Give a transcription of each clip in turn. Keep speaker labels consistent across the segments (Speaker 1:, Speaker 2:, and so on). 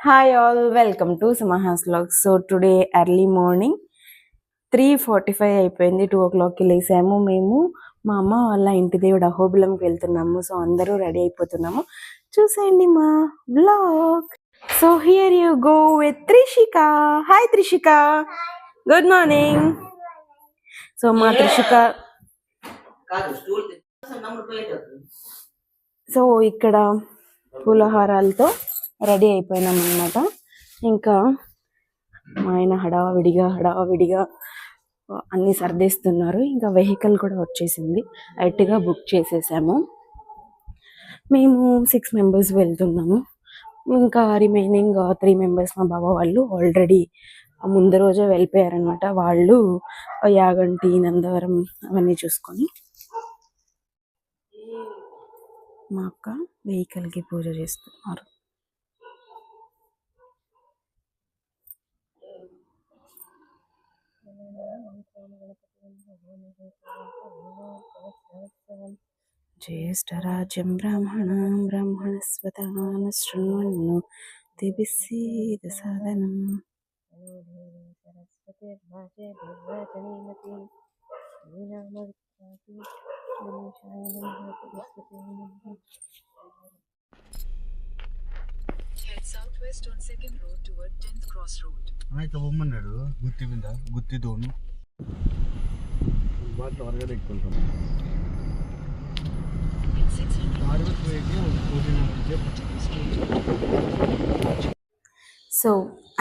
Speaker 1: Hi all, welcome to Sumaha's vlog. So today early morning 3:45 అయిపోయింది. 2 o'clockకి లేసాము. మేము మా అమ్మ వాళ్ళ ఇంటి దేవుడు అహోబిలంకి వెళ్తున్నాము. సో అందరూ రెడీ అయిపోతున్నాము. చూసేయండి మా vlog. So here you go with Trishika. Hi Trishika, good morning. So మా త్రిషిక సో ఇక్కడ పూలహారాలతో రెడీ అయిపోయినాం అన్నమాట. ఇంకా మా ఆయన హడావిడిగా అన్ని సర్దేస్తున్నారు. ఇంకా వెహికల్ కూడా వచ్చేసింది, ఎర్టిగా బుక్ చేసేసాము. మేము 6 members వెళ్తున్నాము. ఇంకా రిమైనింగ్ 3 members మా బావ వాళ్ళు ఆల్రెడీ ముందు రోజే వెళ్ళిపోయారనమాట. వాళ్ళు యాగంటి, నందవరం అవన్నీ చూసుకొని మా అక్క వెహికల్కి పూజ చేస్తున్నారు. జ్యేష్ఠరాజ్యం బ్రాహ్మణస్పత శృణ్వన్ను దిభిస్సీద సాదనం.
Speaker 2: Southwest on 2nd Road toward 10th Cross Road.
Speaker 3: అయితే బొమ్మన్నాడు గుత్తి మీద గుత్తి దోను బాగా త్వరగా ఎక్కుంటాం.
Speaker 1: సో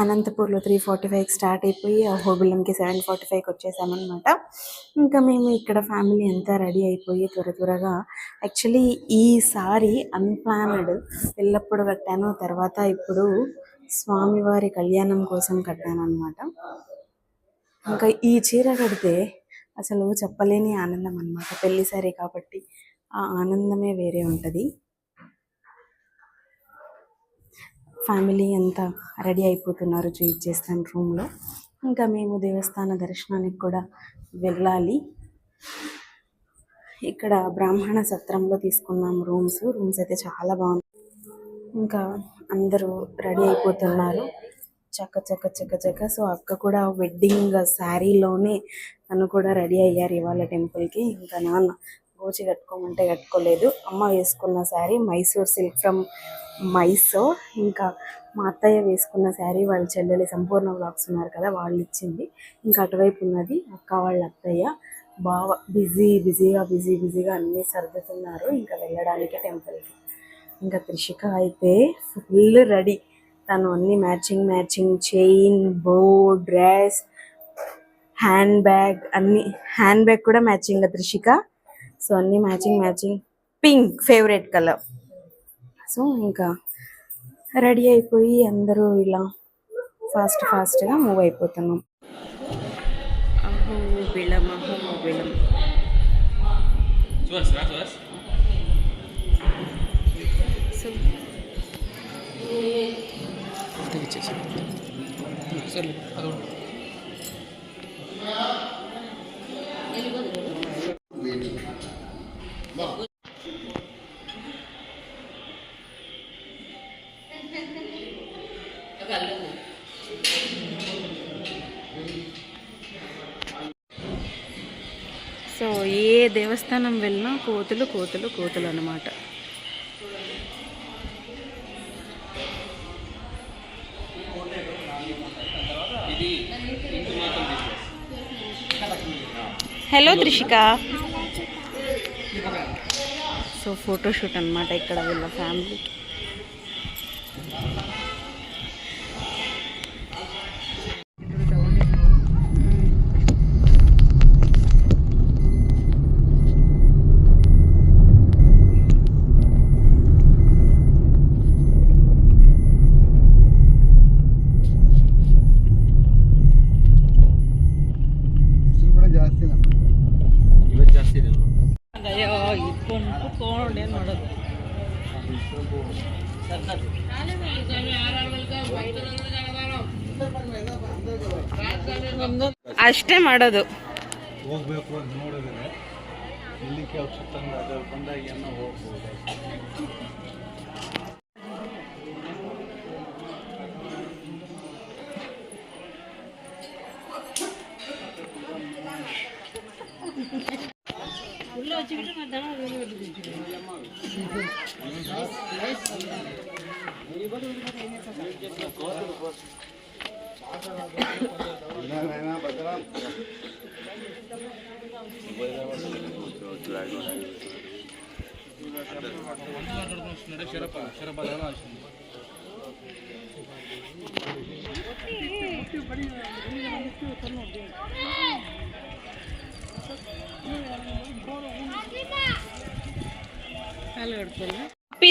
Speaker 1: అనంతపూర్లో 3:45కి స్టార్ట్ అయిపోయి అహోబిలంకి 7:45కి వచ్చేసామన్నమాట. ఇంకా మేము ఇక్కడ ఫ్యామిలీ అంతా రెడీ అయిపోయి త్వరగా, యాక్చువల్లీ ఈసారి అన్ప్లానడ్ వెళ్ళప్పుడు కట్టాను, తర్వాత ఇప్పుడు స్వామివారి కళ్యాణం కోసం కట్టాను అనమాట. ఇంకా ఈ చీర కడితే అసలు చెప్పలేని ఆనందం అనమాట. పెళ్లి సారీ కాబట్టి ఆ ఆనందమే వేరే ఉంటుంది. ఫ్యామిలీ అంతా రెడీ అయిపోతున్నారు, చేస్తాను రూమ్లో. ఇంకా మేము దేవస్థాన దర్శనానికి కూడా వెళ్ళాలి. ఇక్కడ బ్రాహ్మణ సత్రంలో తీసుకున్నాం రూమ్స్ అయితే చాలా బాగుంది. ఇంకా అందరూ రెడీ అయిపోతున్నారు చక్క. సో అక్క కూడా వెడ్డింగ్ శారీలోనే తను కూడా రెడీ అయ్యారు ఇవాళ టెంపుల్కి. ఇంకా నాన్న గోచి కట్టుకోమంటే కట్టుకోలేదు. అమ్మ వేసుకున్న శారీ మైసూర్ సిల్క్ ఫ్రమ్ మైసూర్. ఇంకా మా అత్తయ్య వేసుకున్న శారీ వాళ్ళ చెల్లెలు సంపూర్ణ వ్లాగ్స్ ఉన్నారు కదా, వాళ్ళు ఇచ్చింది. ఇంకా అటువైపు ఉన్నది అక్క వాళ్ళ అత్తయ్య. బాగా బిజీగా అన్నీ సర్దుతున్నారు ఇంకా వెళ్ళడానికి టెంపుల్కి. ఇంకా త్రిషిక అయితే ఫుల్ రెడీ. తను అన్ని మ్యాచింగ్ చైన్, బో, డ్రెస్, హ్యాండ్ బ్యాగ్ కూడా మ్యాచింగ్ త్రిషిక. సో అన్ని matching, pink favourite colour. So ఇంకా రెడీ అయిపోయి అందరూ ఇలా ఫాస్ట్గా మూవ్ అయిపోతున్నాం. అహోబిలం సో సో ఏ దేవస్థానం వెళ్ళినా కోతులు అన్నమాట. హలో త్రిషిక. సో ఫోటోషూట్ అన్నమాట ఇక్కడ వీళ్ళ ఫ్యామిలీ. ಅಷ್ಟೇ ಮಾಡೋದು.
Speaker 3: ಹೋಗ್ಬೇಕು ಅಂತ ನೋಡಿದ್ರೆ ಇಲ್ಲಿಗೆ ಸುತ್ತಂದು ಬಂದಾಗ ಏನೋ ಹೋಗ್ಬೋದು.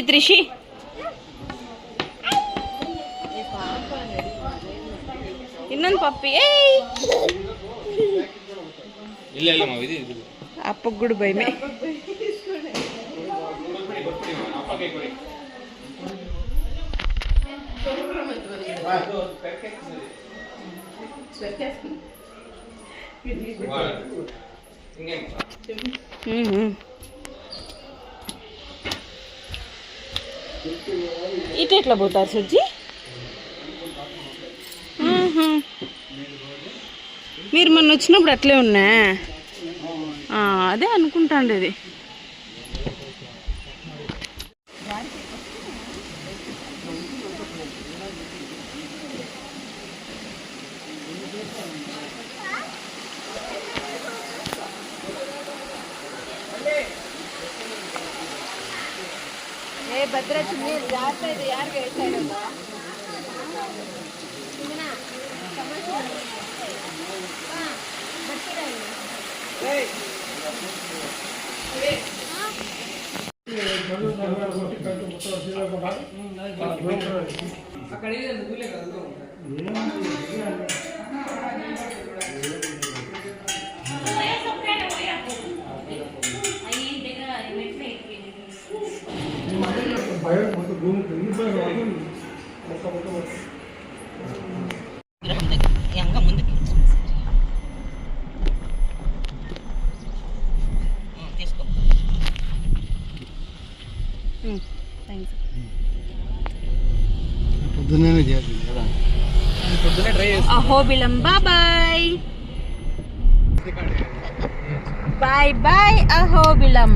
Speaker 1: త్రిషి ಇನ್ನೊಂದು ಪಪ್ಪಿ ಅಪ್ಪಗೆ ಕೂಡ ಭಯಮೇ ఇటు ఎట్లా పోతారు సుజ్జి? మీరు మొన్న వచ్చినప్పుడు అట్లే ఉన్నా, అదే అనుకుంటాండేది. ಭದ್ರಾಚಿ ನೀರು ಜಾಸ್ತಿ ಇದೆ, ಯಾರಿಗೆ ಹೇಳ್ತಾ ಇರೋದು?
Speaker 3: పొద్దున్నే చేసింది కదా, పొద్దున్నే ట్రై చేసి
Speaker 1: Ahobilam. Bye bye bye bye Ahobilam.